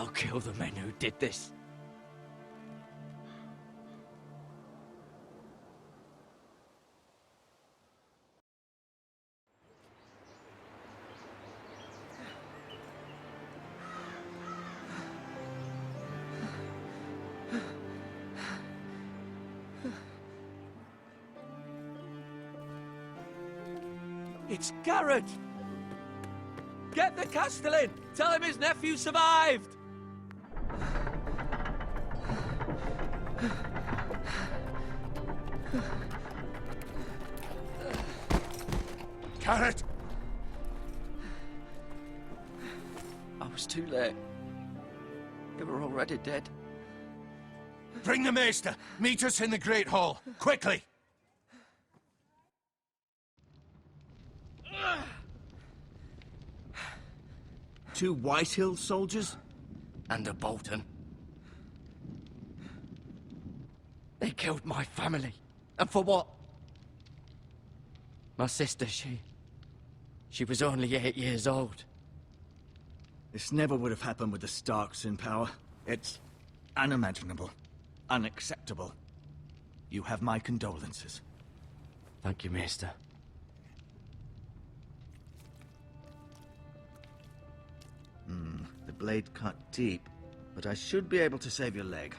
I'll kill the men who did this. It's Garrett! Get the Castellan! Tell him his nephew survived! Garrett! I was too late. They were already dead. Bring the Maester! Meet us in the Great Hall, quickly! Two Whitehill soldiers? And a Bolton. They killed my family. And for what? My sister, she was only 8 years old. This never would have happened with the Starks in power. It's unimaginable. Unacceptable. You have my condolences. Thank you, Maester. The blade cut deep, but I should be able to save your leg.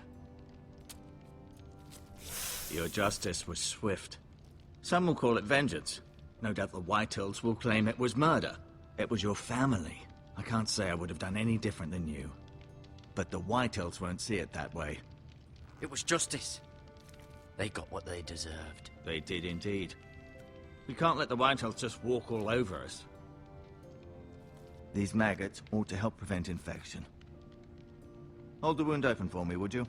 Your justice was swift. Some will call it vengeance. No doubt the Whitehills will claim it was murder. It was your family. I can't say I would have done any different than you. But the Whitehills won't see it that way. It was justice. They got what they deserved. They did indeed. We can't let the Whitehills just walk all over us. These maggots ought to help prevent infection. Hold the wound open for me, would you?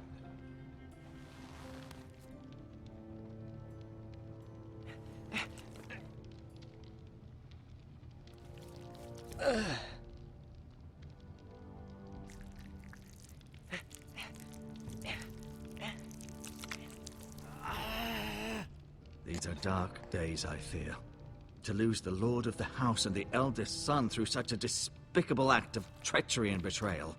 These are dark days, I fear. To lose the lord of the house and the eldest son through such a despicable act of treachery and betrayal.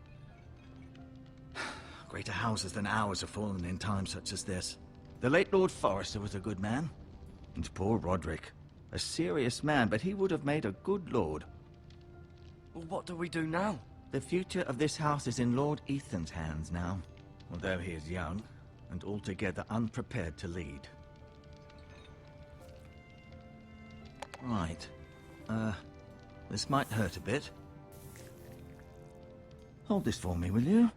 Greater houses than ours have fallen in times such as this. The late Lord Forrester was a good man. And poor Roderick. A serious man, but he would have made a good lord. Well, what do we do now? The future of this house is in Lord Ethan's hands now. Although he is young, and altogether unprepared to lead. Right. This might hurt a bit. Hold this for me, will you?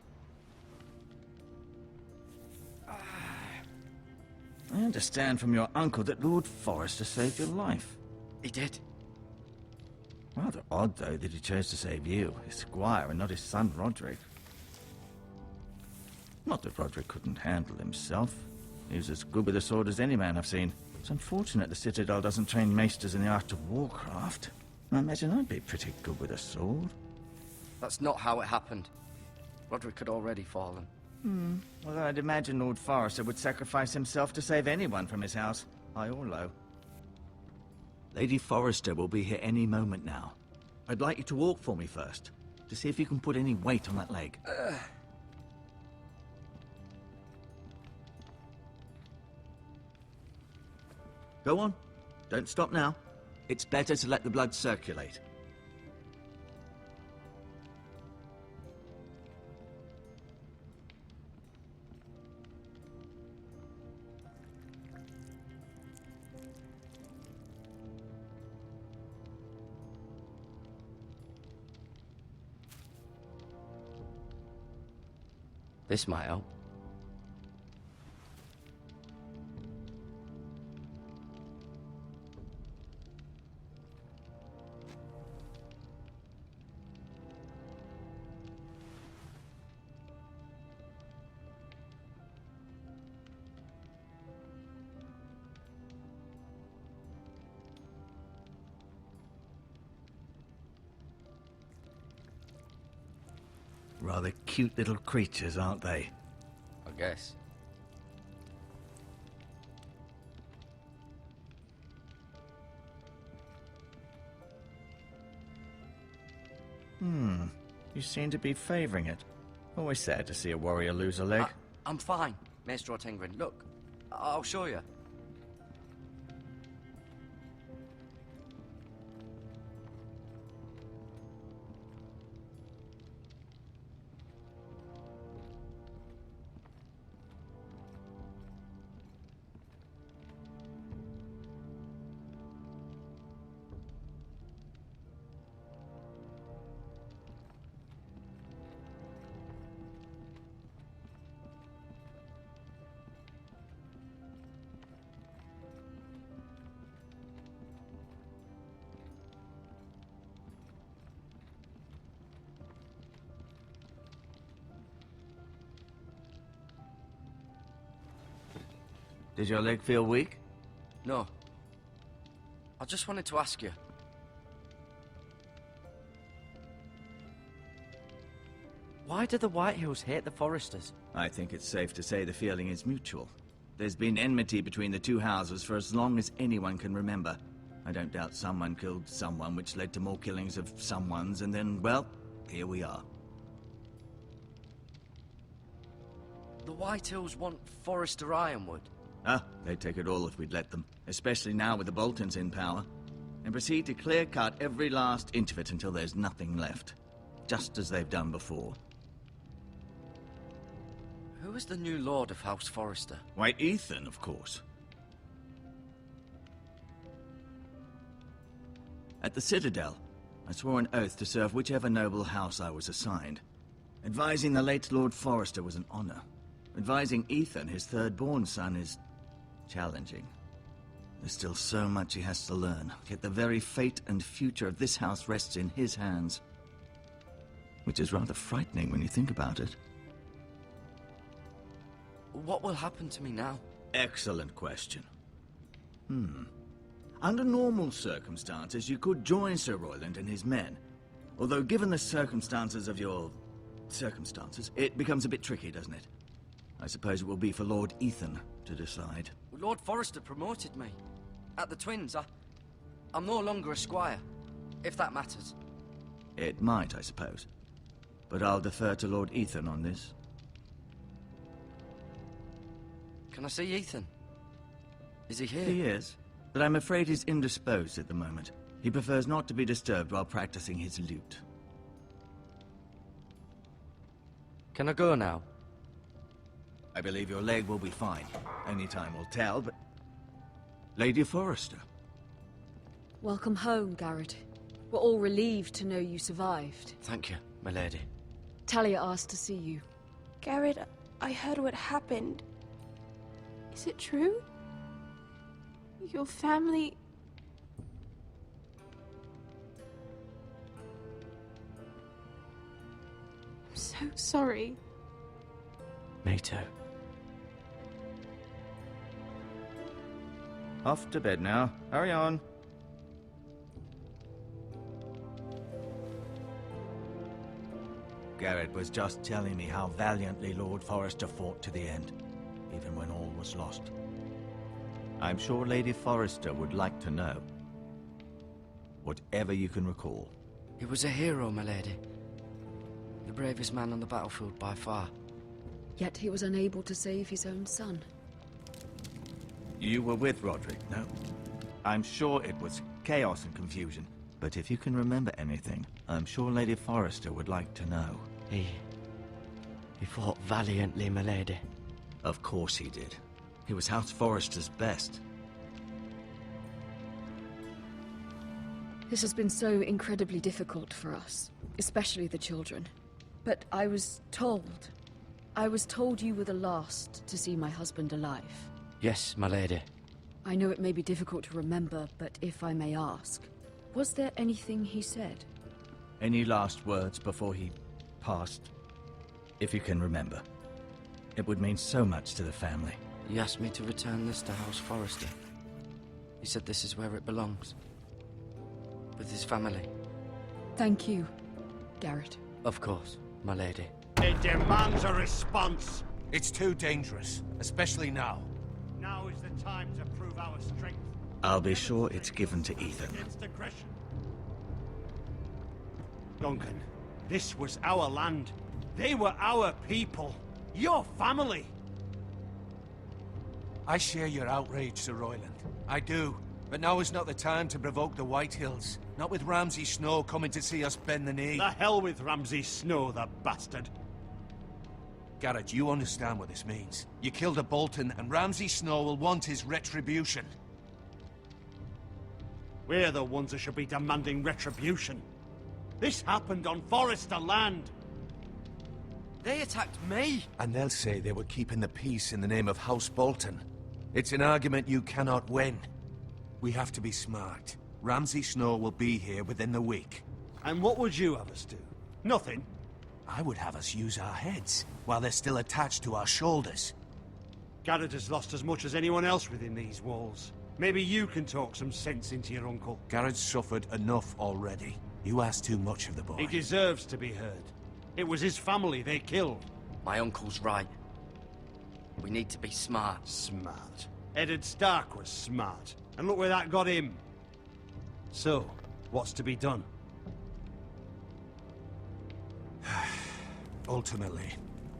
I understand from your uncle that Lord Forrester saved your life. He did. Rather odd, though, that he chose to save you, his squire, and not his son Roderick. Not that Roderick couldn't handle himself. He was as good with a sword as any man I've seen. It's unfortunate the Citadel doesn't train maesters in the art of warcraft. I imagine I'd be pretty good with a sword. That's not how it happened. Roderick had already fallen. Well, I'd imagine Lord Forrester would sacrifice himself to save anyone from his house, high or low. Lady Forrester will be here any moment now. I'd like you to walk for me first, to see if you can put any weight on that leg. Go on. Don't stop now. It's better to let the blood circulate. This might help. Rather cute little creatures, aren't they? I guess. You seem to be favoring it. Always sad to see a warrior lose a leg. I'm fine, Maester Ortengren. Look, I'll show you. Did your leg feel weak? No. I just wanted to ask you. Why do the Whitehills hate the Foresters? I think it's safe to say the feeling is mutual. There's been enmity between the two houses for as long as anyone can remember. I don't doubt someone killed someone, which led to more killings of someones, and then, well, here we are. The Whitehills want Forester Ironwood. Ah, they'd take it all if we'd let them, especially now with the Boltons in power, and proceed to clear-cut every last inch of it until there's nothing left, just as they've done before. Who is the new Lord of House Forester? White Ethan, of course. At the Citadel, I swore an oath to serve whichever noble house I was assigned. Advising the late Lord Forester was an honor. Advising Ethan, his third-born son, is challenging. There's still so much he has to learn, yet the very fate and future of this house rests in his hands. Which is rather frightening when you think about it. What will happen to me now? Excellent question. Under normal circumstances, you could join Sir Royland and his men. Although given the circumstances of your circumstances, it becomes a bit tricky, doesn't it? I suppose it will be for Lord Ethan to decide. Lord Forester promoted me. At the Twins, I'm no longer a squire, if that matters. It might, I suppose. But I'll defer to Lord Ethan on this. Can I see Ethan? Is he here? He is, but I'm afraid he's indisposed at the moment. He prefers not to be disturbed while practicing his lute. Can I go now? I believe your leg will be fine. Only time will tell, but... Lady Forrester. Welcome home, Garrett. We're all relieved to know you survived. Thank you, my lady. Talia asked to see you. Garrett, I heard what happened. Is it true? Your family... I'm so sorry. Me too. Off to bed now. Hurry on. Garrett was just telling me how valiantly Lord Forrester fought to the end, even when all was lost. I'm sure Lady Forrester would like to know. Whatever you can recall. He was a hero, my lady. The bravest man on the battlefield by far. Yet he was unable to save his own son. You were with Roderick, no? I'm sure it was chaos and confusion. But if you can remember anything, I'm sure Lady Forrester would like to know. He fought valiantly, my lady. Of course he did. He was House Forrester's best. This has been so incredibly difficult for us, especially the children. But I was told you were the last to see my husband alive. Yes, my lady. I know it may be difficult to remember, but if I may ask, was there anything he said? Any last words before he passed? If you can remember. It would mean so much to the family. He asked me to return this to House Forrester. He said this is where it belongs. With his family. Thank you, Garrett. Of course, my lady. It demands a response. It's too dangerous, especially now. Now is the time to prove our strength. I'll be sure it's given to Ethan. Against aggression. Duncan, this was our land. They were our people. Your family. I share your outrage, Sir Royland. I do. But now is not the time to provoke the Whitehills. Not with Ramsay Snow coming to see us bend the knee. The hell with Ramsay Snow, the bastard. Garrett, you understand what this means. You killed a Bolton, and Ramsay Snow will want his retribution. We're the ones that should be demanding retribution. This happened on Forrester land. They attacked me! And they'll say they were keeping the peace in the name of House Bolton. It's an argument you cannot win. We have to be smart. Ramsay Snow will be here within the week. And what would you have us do? Nothing. I would have us use our heads, while they're still attached to our shoulders. Garrett has lost as much as anyone else within these walls. Maybe you can talk some sense into your uncle. Garrett's suffered enough already. You ask too much of the boy. He deserves to be heard. It was his family they killed. My uncle's right. We need to be smart. Smart. Eddard Stark was smart. And look where that got him. So, what's to be done? Ultimately,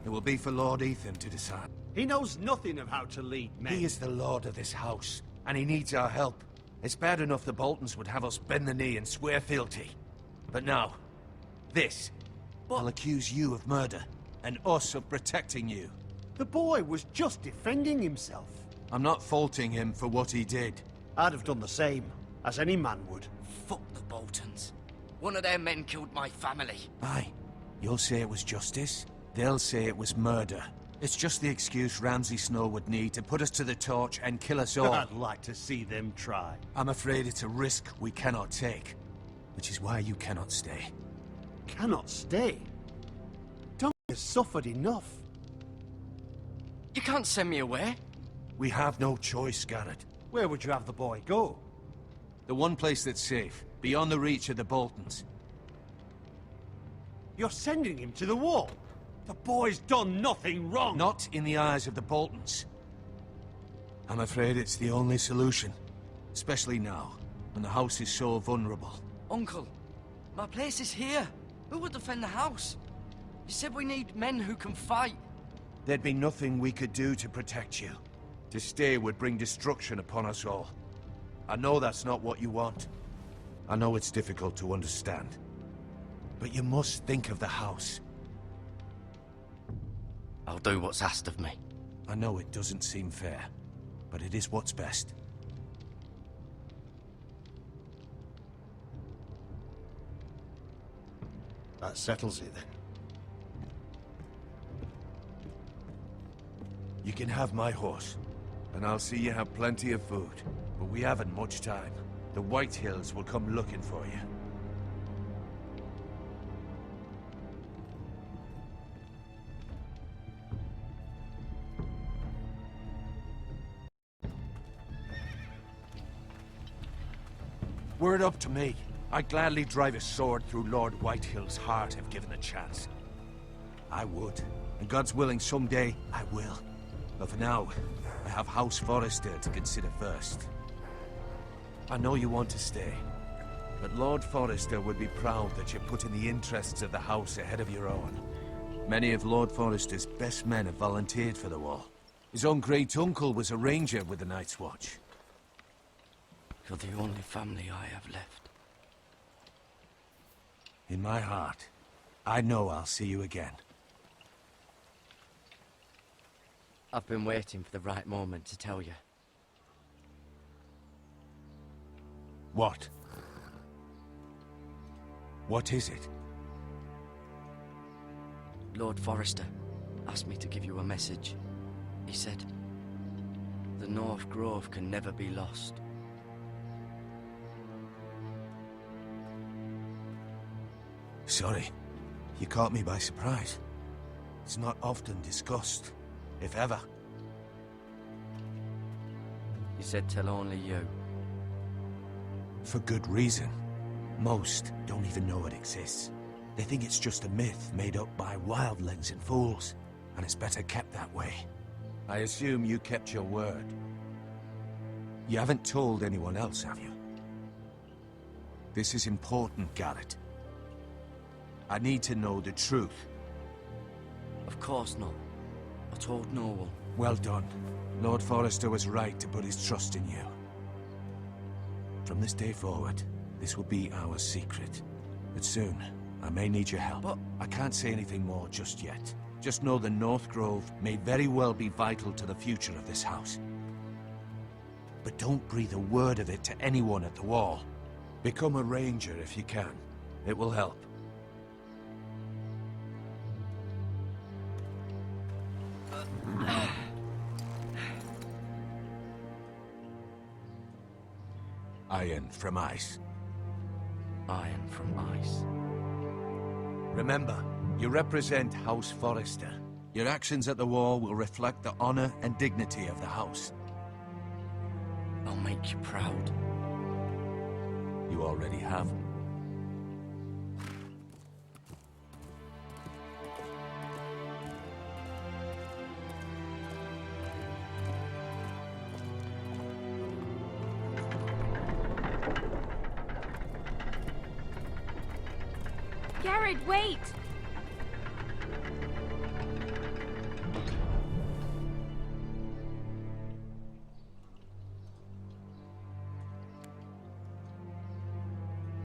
it will be for Lord Ethan to decide. He knows nothing of how to lead men. He is the lord of this house, and he needs our help. It's bad enough the Boltons would have us bend the knee and swear fealty. But now, this. I'll accuse you of murder, and us of protecting you. The boy was just defending himself. I'm not faulting him for what he did. I'd have done the same, as any man would. Fuck the Boltons. One of their men killed my family. Aye. You'll say it was justice. They'll say it was murder. It's just the excuse Ramsay Snow would need to put us to the torch and kill us all. I'd like to see them try. I'm afraid it's a risk we cannot take. Which is why you cannot stay. Cannot stay. Duncan has suffered enough. You can't send me away. We have no choice, Garrett. Where would you have the boy go? The one place that's safe, beyond the reach of the Boltons. You're sending him to the wall. The boy's done nothing wrong. Not in the eyes of the Boltons. I'm afraid it's the only solution. Especially now, when the house is so vulnerable. Uncle, my place is here. Who would defend the house? You said we need men who can fight. There'd be nothing we could do to protect you. To stay would bring destruction upon us all. I know that's not what you want. I know it's difficult to understand. But you must think of the house. I'll do what's asked of me. I know it doesn't seem fair, but it is what's best. That settles it then. You can have my horse, and I'll see you have plenty of food. But we haven't much time. The Whitehills will come looking for you. Were it up to me, I'd gladly drive a sword through Lord Whitehill's heart if given the chance. I would, and God's willing someday I will. But for now, I have House Forrester to consider first. I know you want to stay, but Lord Forrester would be proud that you're putting the interests of the house ahead of your own. Many of Lord Forrester's best men have volunteered for the war. His own great-uncle was a ranger with the Night's Watch. You're the only family I have left. In my heart, I know I'll see you again. I've been waiting for the right moment to tell you. What? What is it? Lord Forrester asked me to give you a message. He said, the North Grove can never be lost. Sorry, you caught me by surprise. It's not often discussed, if ever. He said tell only you. For good reason. Most don't even know it exists. They think it's just a myth made up by wildlings and fools, and it's better kept that way. I assume you kept your word. You haven't told anyone else, have you? This is important, Garrett. I need to know the truth. Of course not. I told no one. Well done. Lord Forrester was right to put his trust in you. From this day forward, this will be our secret. But soon, I may need your help. But- I can't say anything more just yet. Just know the North Grove may very well be vital to the future of this house. But don't breathe a word of it to anyone at the Wall. Become a ranger if you can. It will help. Iron from ice. Iron from ice. Remember, you represent House Forrester. Your actions at the Wall will reflect the honor and dignity of the house. I'll make you proud. You already have. Garrett, wait!